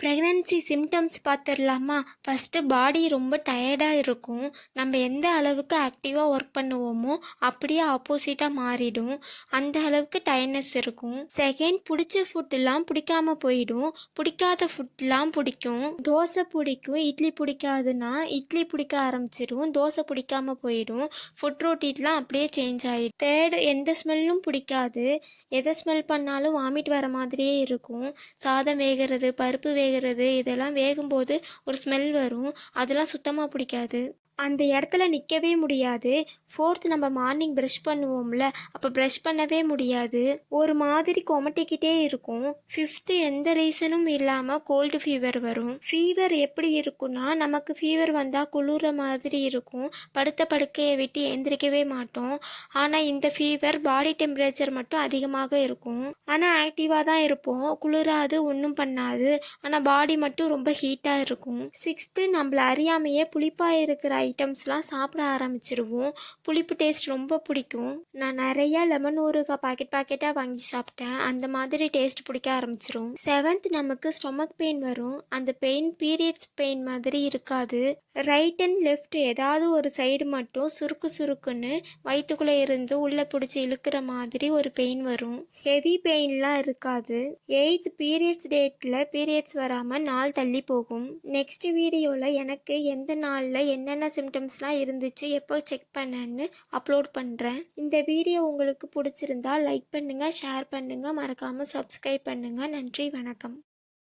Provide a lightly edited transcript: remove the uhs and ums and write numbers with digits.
Pregnancy symptoms பார்த்துடலாமா? First பாடி ரொம்ப டயர்டாக இருக்கும். நம்ம எந்த அளவுக்கு ஆக்டிவாக ஒர்க் பண்ணுவோமோ அப்படியே ஆப்போசிட்டாக மாறிடும். அந்த அளவுக்கு டயர்ட்னஸ் இருக்கும். செகண்ட், பிடிச்ச ஃபுட்டெல்லாம் பிடிக்காம போயிடும். பிடிக்காத ஃபுட்லாம் பிடிக்கும். தோசை பிடிக்கும், இட்லி பிடிக்காதுன்னா இட்லி பிடிக்க ஆரம்பிச்சிடும். தோசை பிடிக்காம போயிடும். ஃபுட் ரொட்டீன்லாம் அப்படியே சேஞ்ச் ஆகிடும். தேர்ட், எந்த ஸ்மெல்லும் பிடிக்காது. எதை ஸ்மெல் பண்ணாலும் வாமிட் வர மாதிரியே இருக்கும். சாதம் வேகிறது, பருப்பு வேகிறது, இதெல்லாம் வேகும்போது ஒரு ஸ்மெல் வரும். அதெல்லாம் சுத்தமாக பிடிக்காது. அந்த இடத்துல நிற்கவே முடியாது. ஃபோர்த், நம்ம மார்னிங் ப்ரஷ் பண்ணுவோம்ல, அப்போ ப்ரஷ் பண்ணவே முடியாது. ஒரு மாதிரி கொமட்டிக்கிட்டே இருக்கும். ஃபிஃப்த்து, எந்த ரீசனும் இல்லாமல் கோல்டு ஃபீவர் வரும். ஃபீவர் எப்படி இருக்குன்னா, நமக்கு ஃபீவர் வந்தால் குளிர மாதிரி இருக்கும். படுத்த படுக்கையை விட்டு எந்திரிக்கவே மாட்டோம். ஆனால் இந்த ஃபீவர் பாடி டெம்பரேச்சர் மட்டும் அதிகமாக இருக்கும். ஆனால் ஆக்டிவாக தான் இருப்போம். குளிராது, ஒன்றும் பண்ணாது. ஆனால் பாடி மட்டும் ரொம்ப ஹீட்டாக இருக்கும். சிக்ஸ்த்து, நம்மள அறியாமையே புளிப்பாக இருக்கிற ஐட்டம்ஸ்லாம் சாப்பிட ஆரம்பிச்சிருவோம். புளிப்பு டேஸ்ட் ரொம்ப பிடிக்கும். நான் நிறையா லெமன் ஊறுகாய் பாக்கெட்டாக வாங்கி சாப்பிட்டேன். அந்த மாதிரி டேஸ்ட் பிடிக்க ஆரம்பிச்சிரும். செவன்த், நமக்கு ஸ்டொமக் பெயின் வரும். அந்த பெயின் பீரியட்ஸ் பெயின் மாதிரி இருக்காது. ரைட் அண்ட் லெஃப்ட் ஏதாவது ஒரு சைடு மட்டும் சுருக்கு சுருக்குன்னு வயிற்றுக்குள்ளே இருந்து உள்ளே பிடிச்சி இழுக்கிற மாதிரி ஒரு பெயின் வரும். ஹெவி பெயின்லாம் இருக்காது. எயித், பீரியட்ஸ் டேட்டில் பீரியட்ஸ் வராமல் நாள் தள்ளி போகும். நெக்ஸ்ட் வீடியோவில் எனக்கு எந்த நாளில் என்னென்ன சிம்டம்ஸ்லாம் இருந்துச்சு, எப்போ செக் பண்ணேன்னு அப்லோட் பண்ணுறேன். இந்த வீடியோ உங்களுக்கு பிடிச்சிருந்தா லைக் பண்ணுங்கள், ஷேர் பண்ணுங்கள், மறக்காமல் சப்ஸ்கிரைப் பண்ணுங்கள். நன்றி, வணக்கம்.